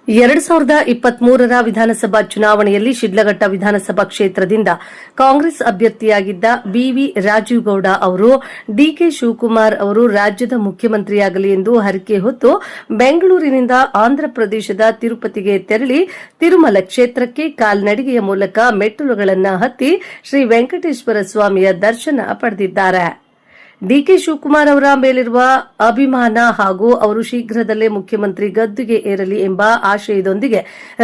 2023ರ ವಿಧಾನಸಭಾ ಚುನಾವಣೆಯಲ್ಲಿ ಶಿಡ್ಲಘಟ್ಟ ವಿಧಾನಸಭಾ ಕ್ಷೇತ್ರದಿಂದ ಕಾಂಗ್ರೆಸ್ ಅಭ್ಯರ್ಥಿಯಾಗಿದ್ದ ಬಿವಿ ರಾಜೀವ್ ಗೌಡ ಅವರು ಡಿಕೆ ಶಿವಕುಮಾರ್ ಅವರು ರಾಜ್ಯದ ಮುಖ್ಯಮಂತ್ರಿಯಾಗಲಿ ಎಂದು ಹರಕೆ ಹೊತ್ತು ಬೆಂಗಳೂರಿನಿಂದ ಆಂಧ್ರಪ್ರದೇಶದ ತಿರುಪತಿಗೆ ತೆರಳಿ ತಿರುಮಲ ಕ್ಷೇತ್ರಕ್ಕೆ ಕಾಲ್ನಡಿಗೆಯ ಮೂಲಕ ಮೆಟ್ಟಿಲುಗಳನ್ನು ಹತ್ತಿ ಶ್ರೀ ವೆಂಕಟೇಶ್ವರ ಸ್ವಾಮಿಯ ದರ್ಶನ ಪಡೆದಿದ್ದಾರೆ. ಡಿಕೆ ಶಿವಕುಮಾರ್ ಅವರ ಮೇಲಿರುವ ಅಭಿಮಾನ ಹಾಗೂ ಅವರು ಶೀಘ್ರದಲ್ಲೇ ಮುಖ್ಯಮಂತ್ರಿ ಗದ್ದುಗೆ ಏರಲಿ ಎಂಬ ಆಶಯದೊಂದಿಗೆ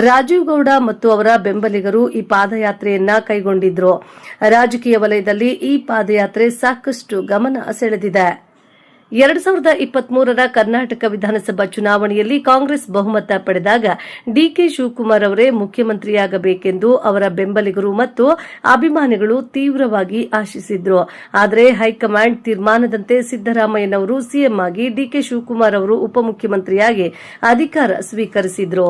ರಾಜೀವ್ ಗೌಡ ಮತ್ತು ಅವರ ಬೆಂಬಲಿಗರು ಈ ಪಾದಯಾತ್ರೆಯನ್ನ ಕೈಗೊಂಡಿದ್ರು. ರಾಜಕೀಯ ವಲಯದಲ್ಲಿ ಈ ಪಾದಯಾತ್ರೆ ಸಾಕಷ್ಟು ಗಮನ ಸೆಳೆದಿದೆ. 2023ರ ಕರ್ನಾಟಕ ವಿಧಾನಸಭಾ ಚುನಾವಣೆಯಲ್ಲಿ ಕಾಂಗ್ರೆಸ್ ಬಹುಮತ ಪಡೆದಾಗ ಡಿಕೆ ಶಿವಕುಮಾರ್ ಅವರೇ ಮುಖ್ಯಮಂತ್ರಿಯಾಗಬೇಕೆಂದು ಅವರ ಬೆಂಬಲಿಗರು ಮತ್ತು ಅಭಿಮಾನಿಗಳು ತೀವ್ರವಾಗಿ ಆಶಿಸಿದ್ರು. ಆದರೆ ಹೈಕಮಾಂಡ್ ತೀರ್ಮಾನದಂತೆ ಸಿದ್ದರಾಮಯ್ಯನವರು ಸಿಎಂ ಆಗಿ ಡಿಕೆ ಶಿವಕುಮಾರ್ ಅವರು ಉಪಮುಖ್ಯಮಂತ್ರಿಯಾಗಿ ಅಧಿಕಾರ ಸ್ವೀಕರಿಸಿದ್ರು.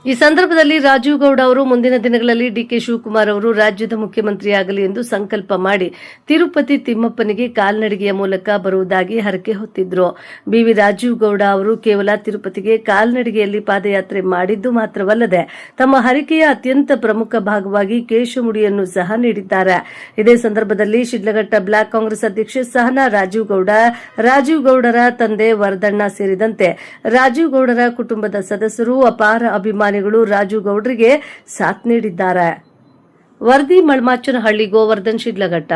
ಈ ಸಂದರ್ಭದಲ್ಲಿ ರಾಜೀವ್ ಗೌಡ ಅವರು ಮುಂದಿನ ದಿನಗಳಲ್ಲಿ ಡಿಕೆ ಶಿವಕುಮಾರ್ ಅವರು ರಾಜ್ಯದ ಮುಖ್ಯಮಂತ್ರಿಯಾಗಲಿ ಎಂದು ಸಂಕಲ್ಪ ಮಾಡಿ ತಿರುಪತಿ ತಿಮ್ಮಪ್ಪನಿಗೆ ಕಾಲ್ನಡಿಗೆಯ ಮೂಲಕ ಬರುವುದಾಗಿ ಹರಕೆ ಹೊತ್ತಿದ್ರು. ಬಿವಿ ರಾಜೀವ್ ಗೌಡ ಅವರು ಕೇವಲ ತಿರುಪತಿಗೆ ಕಾಲ್ನಡಿಗೆಯಲ್ಲಿ ಪಾದಯಾತ್ರೆ ಮಾಡಿದ್ದು ಮಾತ್ರವಲ್ಲದೆ ತಮ್ಮ ಹರಕೆಯ ಅತ್ಯಂತ ಪ್ರಮುಖ ಭಾಗವಾಗಿ ಕೇಶಮುಡಿಯನ್ನು ಸಹ ನೀಡಿದ್ದಾರೆ. ಇದೇ ಸಂದರ್ಭದಲ್ಲಿ ಶಿಡ್ಲಘಟ್ಟ ಬ್ಲಾಕ್ ಕಾಂಗ್ರೆಸ್ ಅಧ್ಯಕ್ಷೆ ಸಹನಾ ರಾಜೀವ್ ಗೌಡರ ತಂದೆ ವರದಣ್ಣ ಸೇರಿದಂತೆ ರಾಜೀವ್ ಗೌಡರ ಕುಟುಂಬದ ಸದಸ್ಯರು ಅಪಾರ ಅಭಿಮಾನಿಗಳು ರಾಜೀವ್ ಗೌಡರಿಗೆ ಸಾಥ್ ನೀಡಿದ್ದಾರೆ. ವರದಿ ಮಳಮಾಚನಹಳ್ಳಿ, ಗೋವರ್ಧನ್, ಶಿಡ್ಲಘಟ್ಟ.